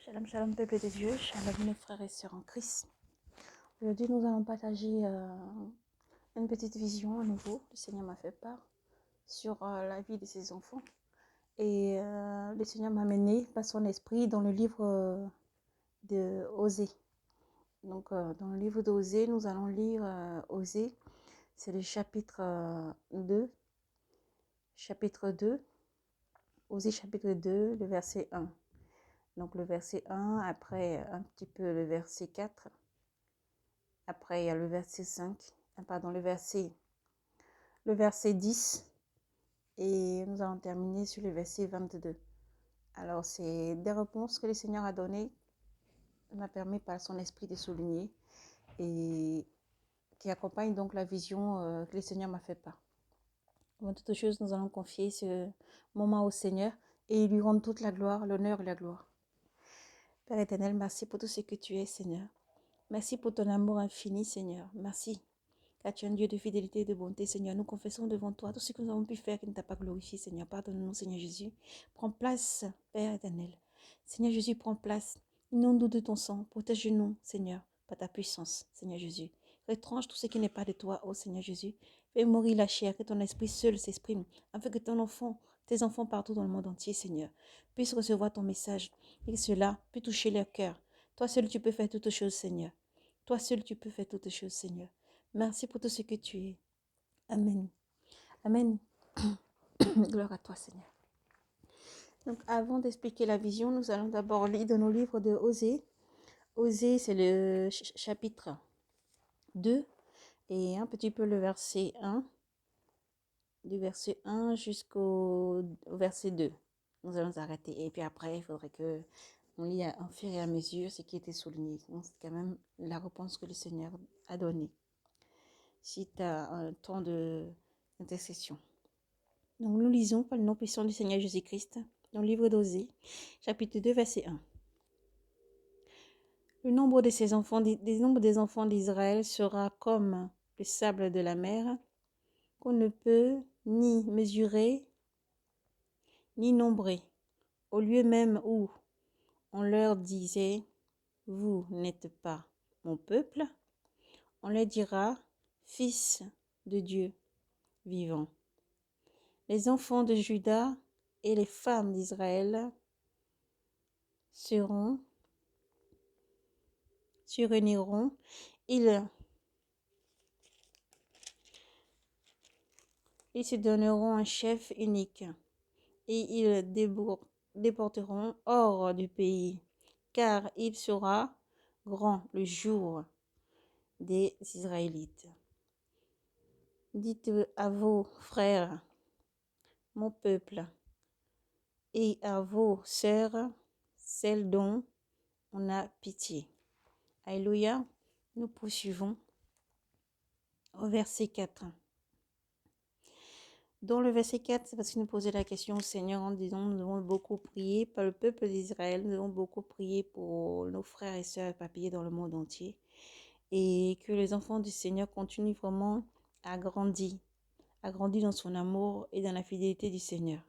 Shalom, shalom, peuple de Dieu, shalom mes frères et sœurs en Christ. Aujourd'hui, nous allons partager une petite vision à nouveau. Le Seigneur m'a fait part sur la vie de ses enfants. Et le Seigneur m'a mené par son esprit dans le livre de Osée. Donc, dans le livre d'Osée, nous allons lire Osée. C'est le chapitre 2. Chapitre 2. Osée chapitre 2, le verset 1. Donc le verset 1, après un petit peu le verset 4. Après, il y a le verset 5, pardon, le verset 10. Et nous allons terminer sur le verset 22. Alors, c'est des réponses que le Seigneur a données, m'a permis par son esprit de souligner et qui accompagnent donc la vision que le Seigneur m'a fait part. Avant toute chose, nous allons confier ce moment au Seigneur et lui rendre toute la gloire, l'honneur et la gloire. Père éternel, merci pour tout ce que tu es, Seigneur. Merci pour ton amour infini, Seigneur. Merci, car tu es un Dieu de fidélité et de bonté, Seigneur. Nous confessons devant toi tout ce que nous avons pu faire qui ne t'a pas glorifié, Seigneur. Pardonne-nous, Seigneur Jésus. Prends place, Père éternel. Seigneur Jésus, prends place. Inonde-nous de ton sang. Protège-nous, Seigneur, par ta puissance, Seigneur Jésus. Retranche tout ce qui n'est pas de toi, ô Seigneur Jésus. Fais mourir la chair, que ton esprit seul s'exprime, afin que tes enfants partout dans le monde entier, Seigneur, puissent recevoir ton message et que cela puisse toucher leur cœur. Toi seul, tu peux faire toutes choses, Seigneur. Toi seul, tu peux faire toutes choses, Seigneur. Merci pour tout ce que tu es. Amen. Amen. Gloire à toi, Seigneur. Donc, avant d'expliquer la vision, nous allons d'abord lire dans nos livres de Osée. Osée, c'est le chapitre 2 et un petit peu le verset 1. Du verset 1 jusqu'au verset 2. Nous allons arrêter. Et puis après, il faudrait que on lit en fur et à mesure ce qui était souligné. Donc, c'est quand même la réponse que le Seigneur a donnée. Si tu as un temps d'intercession. Donc nous lisons par le nom puissant du Seigneur Jésus-Christ dans le livre d'Osée, chapitre 2, verset 1. Le nombre de ses enfants, des enfants d'Israël sera comme le sable de la mer, qu'on ne peut ni mesurer, ni nombrer. Au lieu même où on leur disait, vous n'êtes pas mon peuple, on leur dira, fils de Dieu vivant. Les enfants de Juda et les femmes d'Israël se réuniront, ils se donneront un chef unique et ils déporteront hors du pays, car il sera grand le jour des Israélites. Dites à vos frères, mon peuple, et à vos sœurs, celles dont on a pitié. Alléluia. Nous poursuivons au verset 4. Dans le verset 4, c'est parce qu'il nous posait la question au Seigneur en disant, nous devons beaucoup prier pour le peuple d'Israël, nous devons beaucoup prier pour nos frères et sœurs éparpillés dans le monde entier, et que les enfants du Seigneur continuent vraiment à grandir dans son amour et dans la fidélité du Seigneur.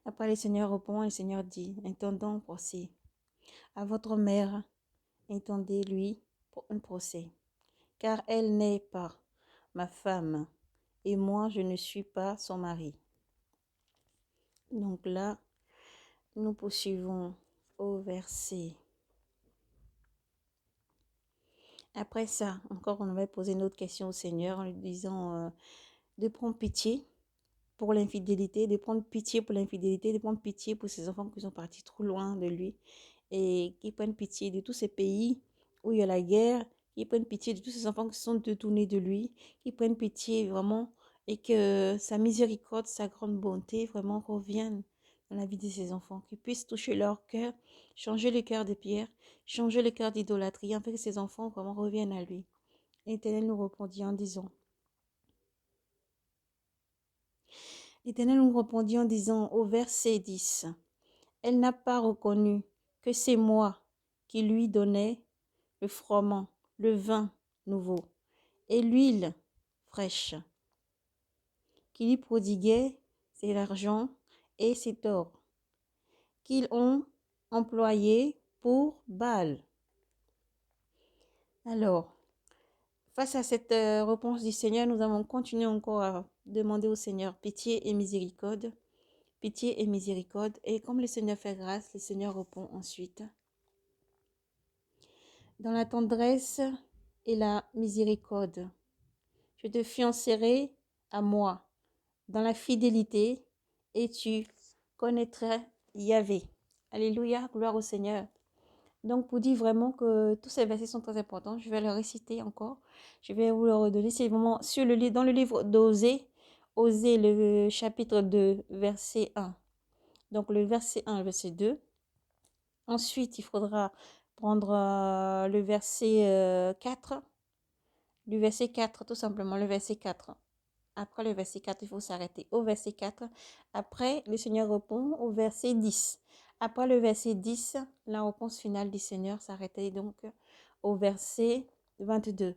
Après, le Seigneur répond, et le Seigneur dit, intendons procès. À votre mère, entendez-lui pour un procès, car elle n'est pas ma femme, et moi je ne suis pas son mari. Donc là, nous poursuivons au verset. Après ça, encore on va poser une autre question au Seigneur en lui disant de prendre pitié pour l'infidélité, de prendre pitié pour l'infidélité, de prendre pitié pour ces enfants qui sont partis trop loin de lui et qui prennent pitié de tous ces pays où il y a la guerre, qui prennent pitié de tous ces enfants qui sont détournés de lui, qui prennent pitié vraiment et que sa miséricorde, sa grande bonté vraiment reviennent dans la vie de ces enfants, qu'ils puissent toucher leur cœur, changer le cœur de pierre, changer le cœur d'idolâtrie, afin que ces enfants vraiment reviennent à lui. L'Éternel nous répondit en disant, au verset 10, elle n'a pas reconnu que c'est moi qui lui donnais le froment, le vin nouveau et l'huile fraîche, qui lui prodiguait c'est l'argent et c'est or. qu'ils ont employé pour Baal. Alors, face à cette réponse du Seigneur, nous avons continué encore à demander au Seigneur pitié et miséricorde. Pitié et miséricorde. Et comme le Seigneur fait grâce, le Seigneur répond ensuite. Dans la tendresse et la miséricorde, je te fiancerai à moi. Dans la fidélité, et tu connaîtras Yahvé. Alléluia, gloire au Seigneur. Donc, pour dire vraiment que tous ces versets sont très importants, je vais le réciter encore. Je vais vous le redonner. C'est vraiment dans le livre d'Osée, Osée, le chapitre 2, verset 1. Donc, le verset 1, le verset 2. Ensuite, il faudra prendre le verset 4. Le verset 4, tout simplement, le verset 4. Après le verset 4, il faut s'arrêter au verset 4. Après, le Seigneur répond au verset 10. Après le verset 10, la réponse finale du Seigneur s'arrêtait donc au verset 22.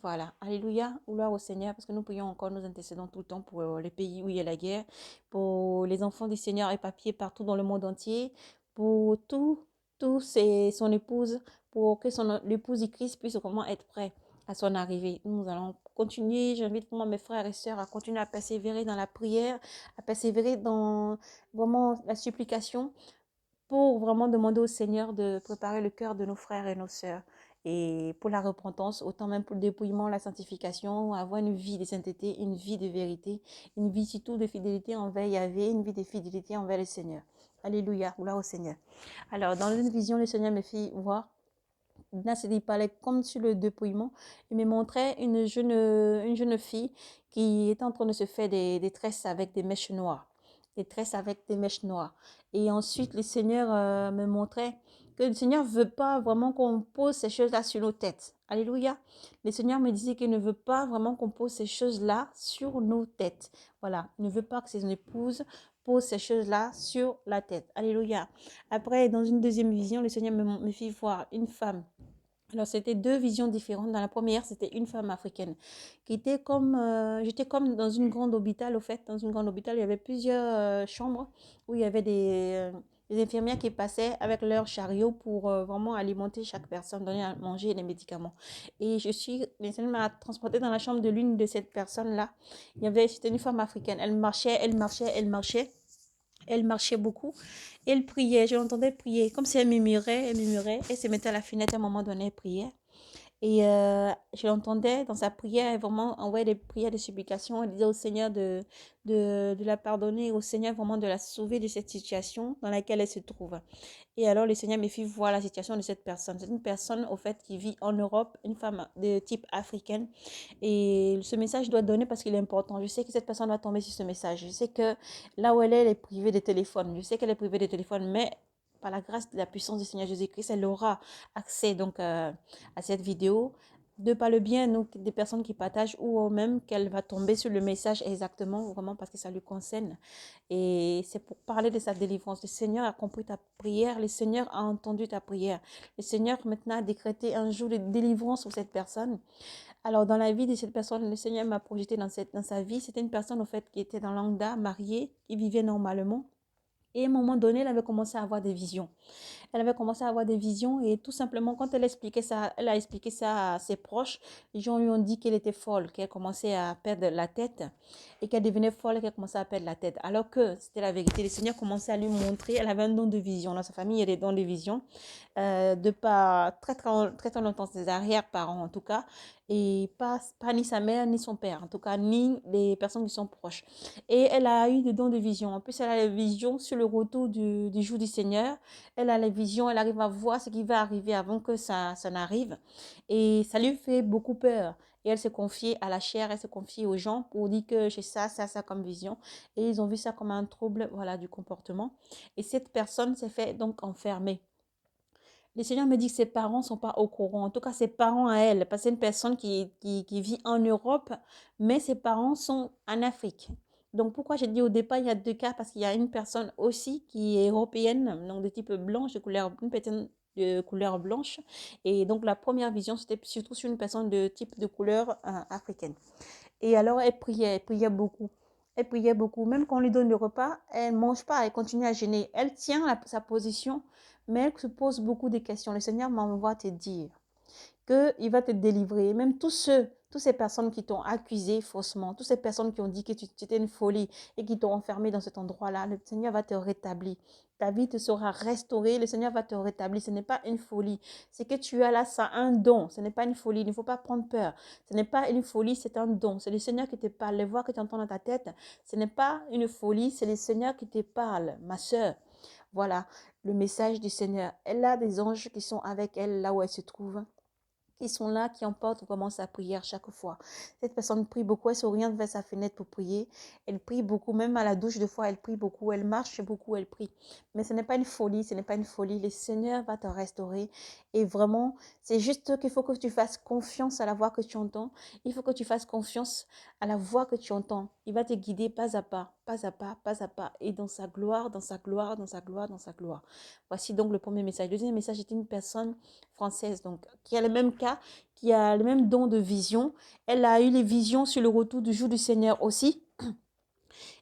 Voilà, alléluia, gloire au Seigneur, parce que nous prions encore, nous intercédons tout le temps pour les pays où il y a la guerre, pour les enfants du Seigneur éparpillés partout dans le monde entier, pour son épouse, pour que l'épouse du Christ puisse vraiment être prêt à son arrivée. Nous allons continuer, j'invite moi mes frères et sœurs à continuer à persévérer dans la prière, à persévérer dans vraiment la supplication, pour vraiment demander au Seigneur de préparer le cœur de nos frères et nos sœurs. Et pour la repentance, autant même pour le dépouillement, la sanctification, avoir une vie de sainteté, une vie de vérité, une vie surtout de fidélité envers Yahvé, une vie de fidélité envers le Seigneur. Alléluia, gloire au Seigneur. Alors, dans une vision, le Seigneur me fit voir. Là, il parlait comme sur le dépouillement. Il me montrait une jeune fille qui était en train de se faire des tresses avec des mèches noires. Des tresses avec des mèches noires. Et ensuite, le Seigneur me montrait que le Seigneur ne veut pas vraiment qu'on pose ces choses-là sur nos têtes. Alléluia. Le Seigneur me disait qu'il ne veut pas vraiment qu'on pose ces choses-là sur nos têtes. Voilà. Il ne veut pas que ses épouses posent ces choses-là sur la tête. Alléluia. Après, dans une deuxième vision, le Seigneur me fit voir une femme. Alors, c'était deux visions différentes. Dans la première, c'était une femme africaine qui était j'étais comme dans une grande hôpital, au fait. Dans une grande hôpital, il y avait plusieurs chambres où il y avait des infirmières qui passaient avec leur chariot pour vraiment alimenter chaque personne, donner à manger et des médicaments. Et le Seigneur m'a transportée dans la chambre de l'une de ces personnes-là. C'était une femme africaine. Elle marchait, elle marchait, elle marchait. Elle marchait beaucoup. Elle priait, je l'entendais prier. Comme si elle murmurait, elle se mettait à la fenêtre à un moment donné, elle priait. Et je l'entendais dans sa prière, elle vraiment envoyait des prières de supplication. Elle disait au Seigneur de la pardonner, au Seigneur vraiment de la sauver de cette situation dans laquelle elle se trouve. Et alors, le Seigneur me fit voir la situation de cette personne. C'est une personne, au fait, qui vit en Europe, une femme de type africaine. Et ce message doit donner parce qu'il est important. Je sais que cette personne va tomber sur ce message. Je sais que là où elle est privée de téléphone. Je sais qu'elle est privée de téléphone, mais par la grâce de la puissance du Seigneur Jésus-Christ, elle aura accès donc à cette vidéo. De par le bien donc, des personnes qui partagent ou même qu'elle va tomber sur le message exactement, vraiment parce que ça lui concerne. Et c'est pour parler de sa délivrance. Le Seigneur a compris ta prière, le Seigneur a entendu ta prière. Le Seigneur maintenant a décrété un jour de délivrance sur cette personne. Alors dans la vie de cette personne, le Seigneur m'a projeté dans sa vie. C'était une personne au fait qui était dans l'Angda, mariée, qui vivait normalement. Et à un moment donné, elle avait commencé à avoir des visions. Elle avait commencé à avoir des visions et tout simplement, quand elle a expliqué ça à ses proches, les gens lui ont dit qu'elle était folle, qu'elle commençait à perdre la tête et qu'elle devenait folle et qu'elle commençait à perdre la tête. Alors que c'était la vérité. Le Seigneur commençait à lui montrer, elle avait un don de vision. Dans sa famille, il y a des dons de vision, de pas très longtemps, ses arrière-parents en tout cas, et pas ni sa mère ni son père, en tout cas, ni les personnes qui sont proches. Et elle a eu des dons de vision. En plus, elle a la vision sur le retour du jour du Seigneur. Elle a la vision, elle arrive à voir ce qui va arriver avant que ça n'arrive. Et ça lui fait beaucoup peur. Et elle se confie à la chair, elle se confie aux gens pour dire que j'ai ça comme vision. Et ils ont vu ça comme un trouble, voilà, du comportement. Et cette personne s'est fait donc enfermer. Le Seigneur me dit que ses parents ne sont pas au courant. En tout cas, ses parents à elle. Parce que c'est une personne qui vit en Europe, mais ses parents sont en Afrique. Donc, pourquoi j'ai dit au départ, il y a deux cas? Parce qu'il y a une personne aussi qui est européenne, donc de type blanche, une personne de couleur blanche. Et donc, la première vision, c'était surtout sur une personne de type de couleur africaine. Et alors, elle priait beaucoup. Elle priait beaucoup. Même quand on lui donne le repas, elle ne mange pas, elle continue à jeûner. Elle tient sa position, mais elle se pose beaucoup de questions. Le Seigneur m'envoie te dire qu'il va te délivrer. Même toutes ces personnes qui t'ont accusé faussement, toutes ces personnes qui ont dit que tu étais une folie et qui t'ont enfermé dans cet endroit-là, le Seigneur va te rétablir. Ta vie te sera restaurée, le Seigneur va te rétablir. Ce n'est pas une folie. Ce que tu as là, c'est un don. Ce n'est pas une folie. Il ne faut pas prendre peur. Ce n'est pas une folie, c'est un don. C'est le Seigneur qui te parle. Les voix que tu entends dans ta tête, ce n'est pas une folie, c'est le Seigneur qui te parle, ma soeur. Voilà le message du Seigneur. Elle a des anges qui sont avec elle là où elle se trouve, qui sont là, qui emportent vraiment sa prière chaque fois. Cette personne prie beaucoup, elle s'oriente vers sa fenêtre pour prier. Elle prie beaucoup, même à la douche, des fois, elle prie beaucoup, elle marche beaucoup, elle prie. Mais ce n'est pas une folie, ce n'est pas une folie. Le Seigneur va te restaurer. Et vraiment, c'est juste qu'il faut que tu fasses confiance à la voix que tu entends. Il faut que tu fasses confiance à la voix que tu entends. Il va te guider pas à pas, pas à pas, pas à pas. Et dans sa gloire, dans sa gloire, dans sa gloire, dans sa gloire. Voici donc le premier message. Le deuxième message est une personne française, donc qui a le même cas, qui a le même don de vision. Elle a eu les visions sur le retour du jour du Seigneur aussi.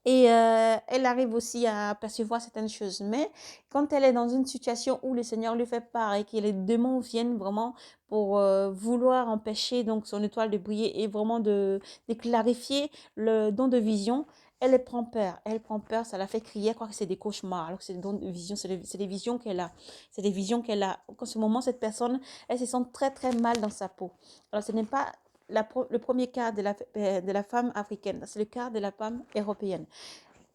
Et elle arrive aussi à percevoir certaines choses. Mais quand elle est dans une situation où le Seigneur lui fait part et que les démons viennent vraiment pour vouloir empêcher donc son étoile de briller et vraiment de clarifier le don de vision, elle prend peur. Elle prend peur, ça la fait crier, elle croit que c'est des cauchemars. Alors que c'est des dons de vision, c'est des visions qu'elle a. C'est des visions qu'elle a. En ce moment, cette personne, elle se sent très très mal dans sa peau. Alors ce n'est pas le premier cas de la femme africaine, c'est le cas de la femme européenne.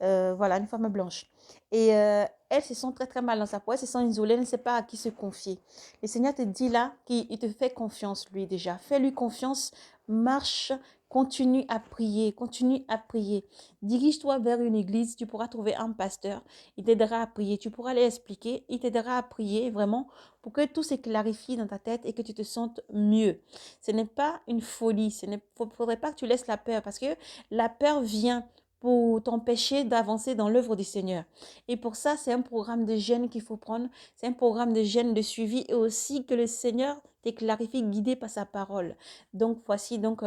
Voilà, une femme blanche. Et elle se sent très très mal dans sa peau, elle se sent isolée, elle ne sait pas à qui se confier. Le Seigneur te dit là qu'il te fait confiance, lui déjà. Fais-lui confiance, marche, continue à prier, continue à prier. Dirige-toi vers une église, tu pourras trouver un pasteur, il t'aidera à prier, tu pourras aller expliquer, il t'aidera à prier vraiment pour que tout se clarifie dans ta tête et que tu te sentes mieux. Ce n'est pas une folie, il ne faudrait pas que tu laisses la peur parce que la peur vient pour t'empêcher d'avancer dans l'œuvre du Seigneur. Et pour ça, c'est un programme de jeûne qu'il faut prendre. C'est un programme de jeûne de suivi et aussi que le Seigneur te clarifie, guidé par sa parole. Donc, voici donc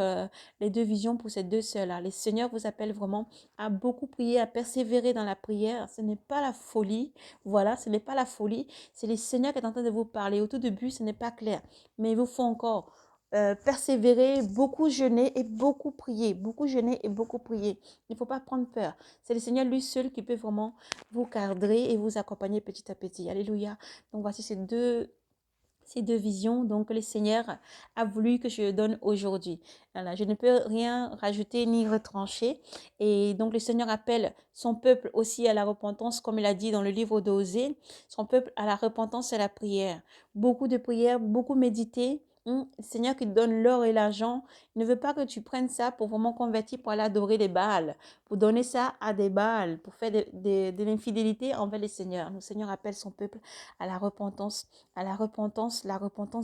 les deux visions pour ces deux sœurs-là. Le Seigneur vous appelle vraiment à beaucoup prier, à persévérer dans la prière. Ce n'est pas la folie. Voilà, ce n'est pas la folie. C'est le Seigneur qui est en train de vous parler. Au tout début, ce n'est pas clair. Mais il vous faut encore persévérer, beaucoup jeûner et beaucoup prier. Beaucoup jeûner et beaucoup prier. Il ne faut pas prendre peur. C'est le Seigneur lui seul qui peut vraiment vous cadrer et vous accompagner petit à petit. Alléluia. Donc voici ces deux visions donc que le Seigneur a voulu que je donne aujourd'hui. Voilà, je ne peux rien rajouter ni retrancher. Et donc le Seigneur appelle son peuple aussi à la repentance, comme il a dit dans le livre d'Osée, son peuple à la repentance et à la prière. Beaucoup de prières, beaucoup méditer. Le Seigneur qui te donne l'or et l'argent, il ne veut pas que tu prennes ça pour vraiment convertir, pour aller adorer des Baals, pour donner ça à des Baals, pour faire de l'infidélité envers le Seigneur. Le Seigneur appelle son peuple à la repentance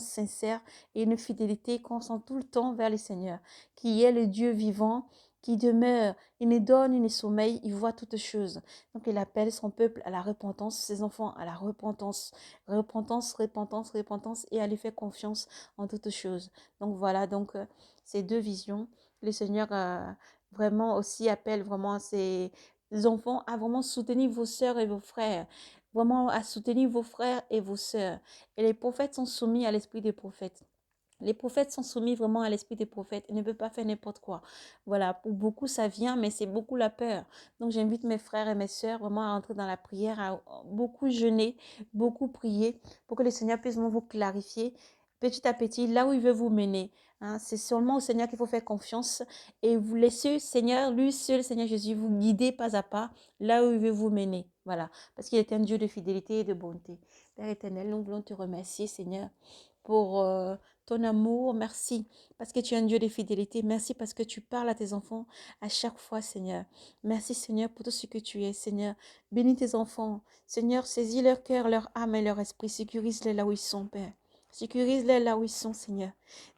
sincère et une fidélité constant tout le temps vers le Seigneur, qui est le Dieu vivant, qui demeure, il ne donne, il ne sommeille, il voit toutes choses. Donc il appelle son peuple à la repentance, ses enfants à la repentance, repentance et à lui faire confiance en toutes choses. Donc voilà, donc ces deux visions, le Seigneur vraiment aussi appelle vraiment ses enfants à vraiment soutenir vos sœurs et vos frères, vraiment à soutenir vos frères et vos sœurs. Et les prophètes sont soumis à l'esprit des prophètes. Les prophètes sont soumis vraiment à l'esprit des prophètes. Ils ne peuvent pas faire n'importe quoi. Voilà, pour beaucoup, ça vient, mais c'est beaucoup la peur. Donc, j'invite mes frères et mes sœurs vraiment à entrer dans la prière, à beaucoup jeûner, beaucoup prier, pour que le Seigneur puisse vraiment vous clarifier petit à petit là où il veut vous mener. Hein. C'est seulement au Seigneur qu'il faut faire confiance et vous laisser, Seigneur, lui seul, Seigneur Jésus, vous guider pas à pas là où il veut vous mener. Voilà, parce qu'il est un Dieu de fidélité et de bonté. Père éternel, nous voulons te remercier, Seigneur, pour ton amour. Merci parce que tu es un Dieu de fidélité. Merci parce que tu parles à tes enfants à chaque fois, Seigneur. Merci, Seigneur, pour tout ce que tu es, Seigneur. Bénis tes enfants. Seigneur, saisis leur cœur, leur âme et leur esprit. Sécurise-les là où ils sont, Père. Sécurise-les là où ils sont, Seigneur.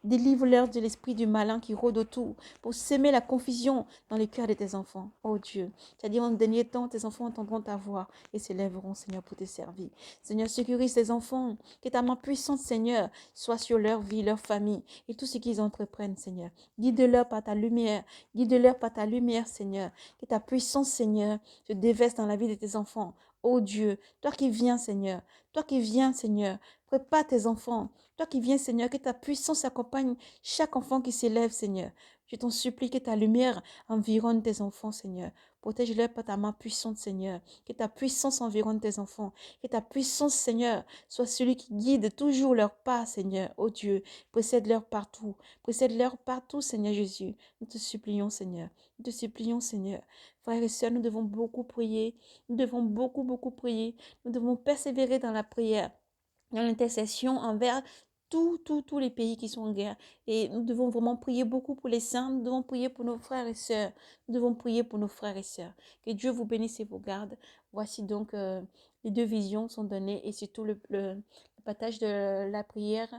Délivre-leur de l'esprit du malin qui rôde autour pour s'aimer la confusion dans les cœurs de tes enfants. Oh Dieu, tu as dit en dernier temps, tes enfants entendront ta voix et s'élèveront, Seigneur, pour te servir. Seigneur, sécurise tes enfants, que ta main puissante, Seigneur, soit sur leur vie, leur famille et tout ce qu'ils entreprennent, Seigneur. Guide-leur par ta lumière, guide-leur par ta lumière, Seigneur. Que ta puissance, Seigneur, se déverse dans la vie de tes enfants. Oh Dieu, toi qui viens, Seigneur, toi qui viens, Seigneur, prépare tes enfants. Toi qui viens, Seigneur, que ta puissance accompagne chaque enfant qui s'élève, Seigneur. Je t'en supplie que ta lumière environne tes enfants, Seigneur. Protège-les par ta main puissante, Seigneur. Que ta puissance environne tes enfants. Que ta puissance, Seigneur, soit celui qui guide toujours leurs pas, Seigneur. Oh Dieu, précède-leur partout. Précède-leur partout, Seigneur Jésus. Nous te supplions, Seigneur. Nous te supplions, Seigneur. Frères et sœurs, nous devons beaucoup prier. Nous devons beaucoup, beaucoup prier. Nous devons persévérer dans la prière, dans l'intercession envers tous les pays qui sont en guerre. Et nous devons vraiment prier beaucoup pour les saints. Nous devons prier pour nos frères et sœurs. Nous devons prier pour nos frères et sœurs. Que Dieu vous bénisse et vous garde. Voici donc les deux visions sont données et surtout le partage de la prière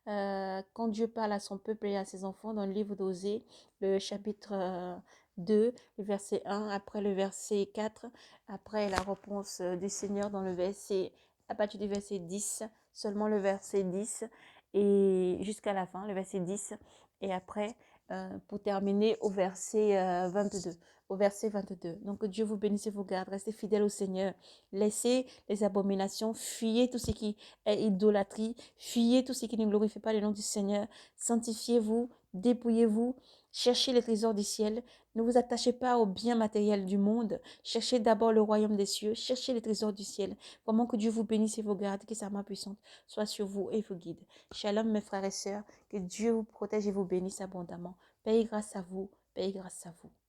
quand Dieu parle à son peuple et à ses enfants dans le livre d'Osée, le chapitre 2, le verset 1, après le verset 4, après la réponse du Seigneur dans le verset, à partir du verset 10, seulement le verset 10 et jusqu'à la fin, le verset 10 et après pour terminer au verset 22. Au verset 22. Donc que Dieu vous bénisse et vous garde. Restez fidèles au Seigneur. Laissez les abominations. Fuyez tout ce qui est idolâtrie. Fuyez tout ce qui ne glorifie pas le nom du Seigneur. Sanctifiez-vous. Dépouillez-vous. Cherchez les trésors du ciel. Ne vous attachez pas aux biens matériels du monde. Cherchez d'abord le royaume des cieux. Cherchez les trésors du ciel. Vraiment que Dieu vous bénisse et vous garde. Que sa main puissante soit sur vous et vous guide. Shalom mes frères et sœurs. Que Dieu vous protège et vous bénisse abondamment. Paix et grâce à vous. Paix et grâce à vous.